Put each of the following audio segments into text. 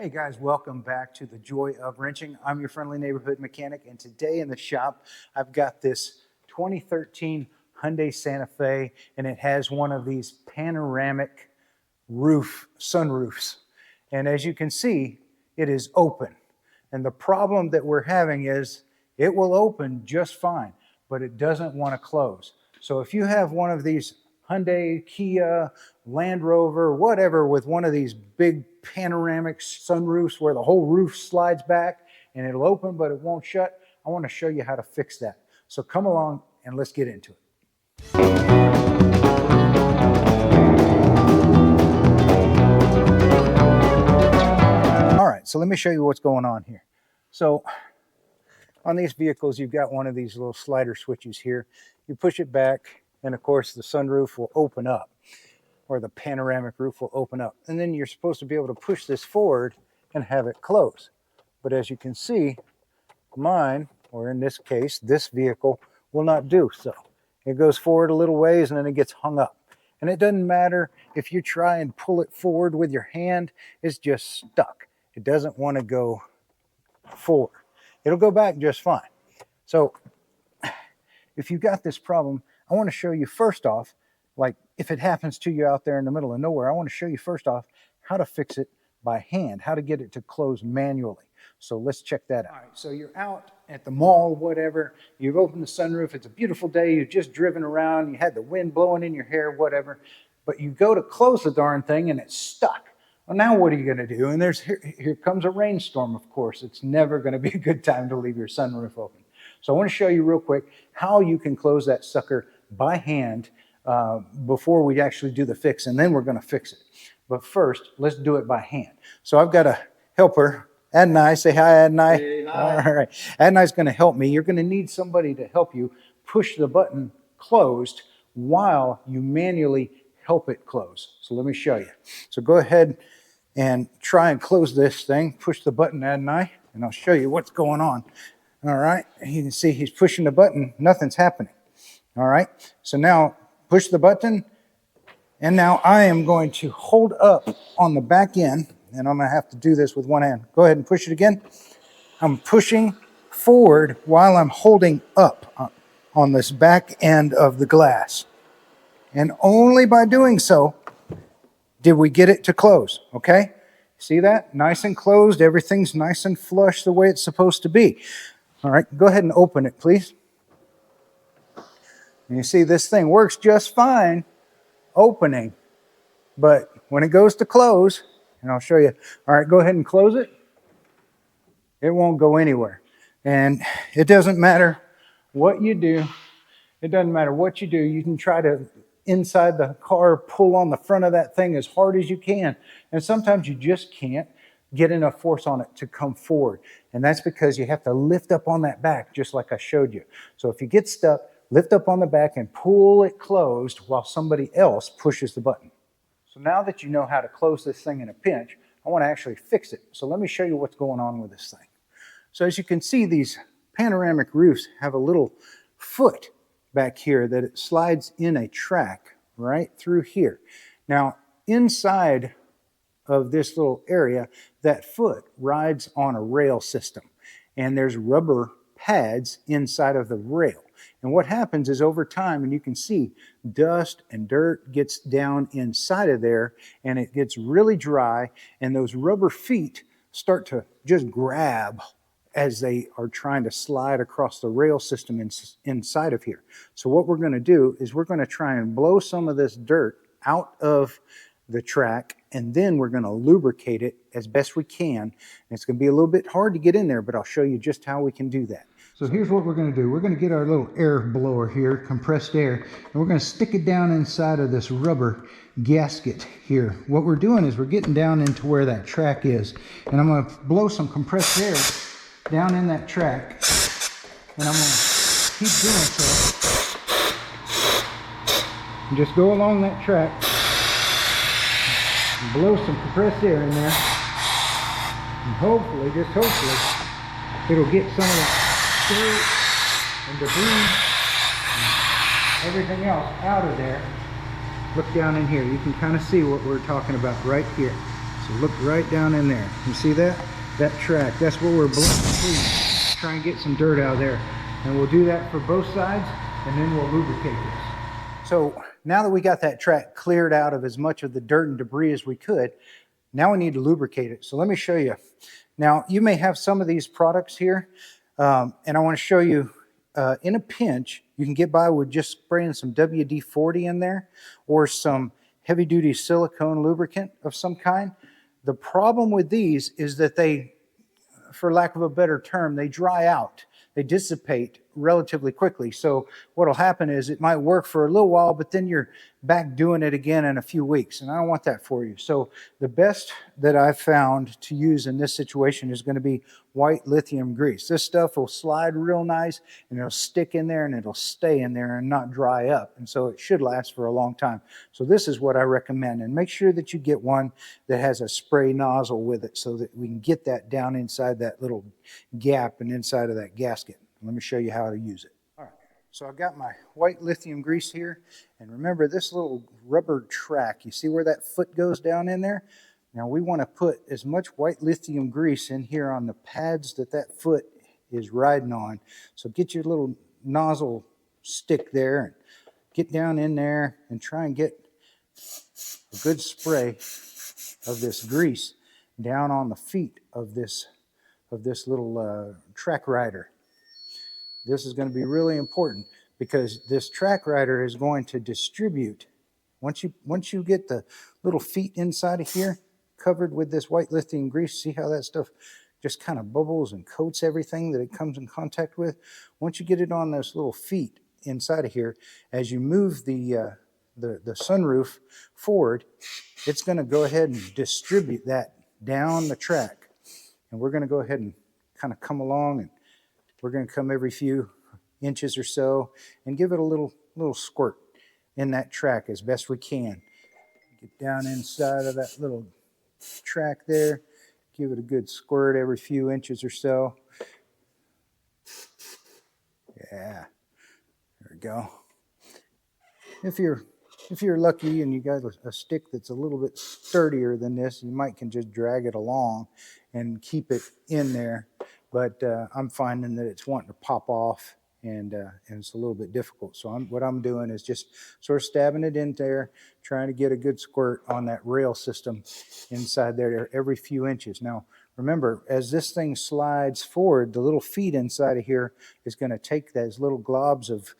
Hey guys, welcome back to the Joy of Wrenching. I'm your friendly neighborhood mechanic, and today in the shop, I've got this 2013 Hyundai Santa Fe, and it has one of these panoramic sunroofs. And as you can see, it is open. And the problem that we're having is it will open just fine, but it doesn't want to close. So if you have one of these Hyundai, Kia, Land Rover, whatever, with one of these big panoramic sunroofs where the whole roof slides back and it'll open but it won't shut, I want to show you how to fix that. So come along and let's get into it. All right, so let me show you what's going on here. So on these vehicles, you've got one of these little slider switches here. You push it back, and of course the sunroof will open up, or the panoramic roof will open up. And then you're supposed to be able to push this forward and have it close. But as you can see, mine, or in this case, this vehicle, will not do so. It goes forward a little ways and then it gets hung up. And it doesn't matter if you try and pull it forward with your hand, it's just stuck. It doesn't want to go forward. It'll go back just fine. So if you've got this problem, I want to show you first off, like if it happens to you out there in the middle of nowhere, I want to show you first off how to fix it by hand, how to get it to close manually. So let's check that out. All right, so you're out at the mall, whatever, you've opened the sunroof, it's a beautiful day, you've just driven around, you had the wind blowing in your hair, whatever, but you go to close the darn thing and it's stuck. Well, now what are you going to do? And here comes a rainstorm, of course. It's never going to be a good time to leave your sunroof open. So I want to show you real quick how you can close that sucker by hand before we actually do the fix, and then we're going to fix it. But first, let's do it by hand. So I've got a helper, Adonai. Say hi, Adonai. Hey, hi. All right. Adonai's going to help me. You're going to need somebody to help you push the button closed while you manually help it close. So let me show you. So go ahead and try and close this thing. Push the button, Adonai, and I'll show you what's going on. All right. You can see he's pushing the button. Nothing's happening. All right. So now push the button. And now I am going to hold up on the back end, and I'm going to have to do this with one hand. Go ahead and push it again. I'm pushing forward while I'm holding up on this back end of the glass. And only by doing so did we get it to close, okay? See that? Nice and closed. Everything's nice and flush the way it's supposed to be. All right, go ahead and open it, please. And you see this thing works just fine opening, but when it goes to close, and I'll show you. All right, go ahead and close it. It won't go anywhere. And it doesn't matter what you do. It doesn't matter what you do. You can try to, inside the car, pull on the front of that thing as hard as you can. And sometimes you just can't get enough force on it to come forward. And that's because you have to lift up on that back, just like I showed you. So if you get stuck, lift up on the back and pull it closed while somebody else pushes the button. So now that you know how to close this thing in a pinch, I want to actually fix it. So let me show you what's going on with this thing. So as you can see, these panoramic roofs have a little foot back here that it slides in a track right through here. Now, inside of this little area, that foot rides on a rail system, and there's rubber pads inside of the rail. And what happens is over time, and you can see dust and dirt gets down inside of there, and it gets really dry, and those rubber feet start to just grab as they are trying to slide across the rail system inside of here. So what we're going to do is we're going to try and blow some of this dirt out of the track, and then we're going to lubricate it as best we can. And it's going to be a little bit hard to get in there, but I'll show you just how we can do that. So here's what we're going to do. We're going to get our little air blower here, compressed air, and we're going to stick it down inside of this rubber gasket here. What we're doing is we're getting down into where that track is, and I'm going to blow some compressed air down in that track, and I'm going to keep doing so. And just go along that track and blow some compressed air in there, and hopefully, just hopefully, it'll get some of that dirt and debris and everything else out of there. Look down in here. You can kind of see what we're talking about right here. So look right down in there. You see that? That track. That's what we're blowing. Try and get some dirt out of there. And we'll do that for both sides, and then we'll lubricate this. So now that we got that track cleared out of as much of the dirt and debris as we could, now we need to lubricate it. So let me show you. Now, you may have some of these products here, and I want to show you, in a pinch, you can get by with just spraying some WD-40 in there or some heavy-duty silicone lubricant of some kind. The problem with these is that they, for lack of a better term, they dry out. They dissipate relatively quickly. So what'll happen is it might work for a little while, but then you're back doing it again in a few weeks, and I don't want that for you. So the best that I've found to use in this situation is going to be white lithium grease. This stuff will slide real nice, and it'll stick in there, and it'll stay in there and not dry up, and so it should last for a long time. So this is what I recommend, and make sure that you get one that has a spray nozzle with it so that we can get that down inside that little gap and inside of that gasket. Let me show you how to use it. All right, so I've got my white lithium grease here, and remember this little rubber track, you see where that foot goes down in there? Now we want to put as much white lithium grease in here on the pads that that foot is riding on. So get your little nozzle stick there and get down in there and try and get a good spray of this grease down on the feet of this little track rider. This is going to be really important because this track rider is going to distribute. Once you get the little feet inside of here covered with this white lithium grease, see how that stuff just kind of bubbles and coats everything that it comes in contact with? Once you get it on those little feet inside of here, as you move the sunroof forward, it's going to go ahead and distribute that down the track. And we're going to go ahead and kind of come along, and we're going to come every few inches or so and give it a little squirt in that track as best we can. Get down inside of that little track there, give it a good squirt every few inches or so. Yeah, there we go. If you're lucky and you got a stick that's a little bit sturdier than this, you might can just drag it along and keep it in there. But I'm finding that it's wanting to pop off, and it's a little bit difficult. So what I'm doing is just sort of stabbing it in there, trying to get a good squirt on that rail system inside there every few inches. Now, remember, as this thing slides forward, the little feet inside of here is going to take those little globs of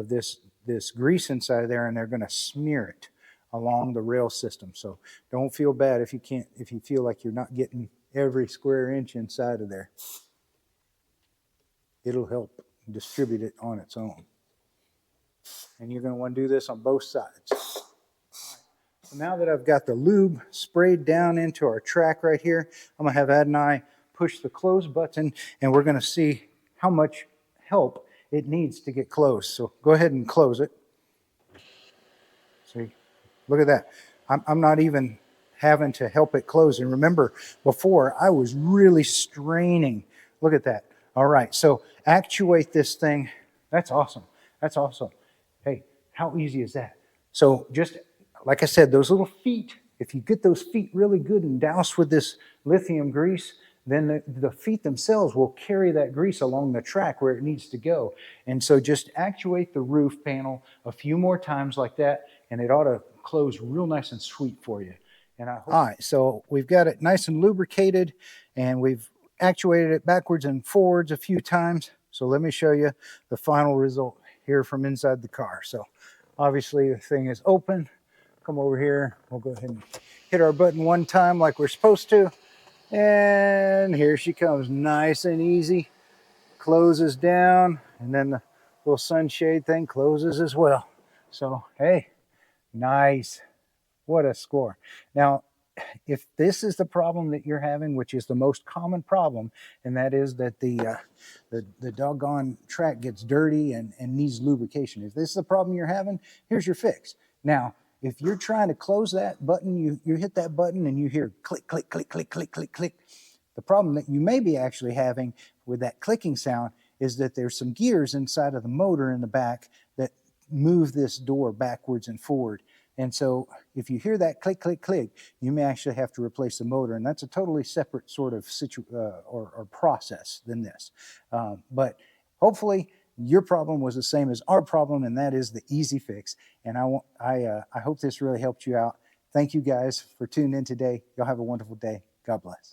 this grease inside of there, and they're going to smear it along the rail system. So don't feel bad if you feel like you're not getting every square inch inside of there. It'll help distribute it on its own. And you're going to want to do this on both sides. So now that I've got the lube sprayed down into our track right here, I'm going to have Ad and I push the close button, and we're going to see how much help it needs to get closed. So go ahead and close it. See, look at that. I'm not even having to help it close. And remember, before I was really straining. Look at that. All right, so actuate this thing. That's awesome. That's awesome. Hey, how easy is that? So just like I said, those little feet, if you get those feet really good and doused with this lithium grease, then the feet themselves will carry that grease along the track where it needs to go. And so just actuate the roof panel a few more times like that, and it ought to close real nice and sweet for you. And all right, so we've got it nice and lubricated, and we've actuated it backwards and forwards a few times. So let me show you the final result here from inside the car. So obviously the thing is open. Come over here. We'll go ahead and hit our button one time like we're supposed to. And here she comes, nice and easy. Closes down, and then the little sunshade thing closes as well. So, hey, nice. What a score. Now, if this is the problem that you're having, which is the most common problem, and that is that the doggone track gets dirty and needs lubrication. If this is the problem you're having, here's your fix. Now, if you're trying to close that button, you hit that button and you hear click, click, click, click, click, click, click. The problem that you may be actually having with that clicking sound is that there's some gears inside of the motor in the back that move this door backwards and forward. And so if you hear that click, click, click, you may actually have to replace the motor. And that's a totally separate sort of or process than this. But hopefully your problem was the same as our problem, and that is the easy fix. And I hope this really helped you out. Thank you guys for tuning in today. Y'all have a wonderful day. God bless.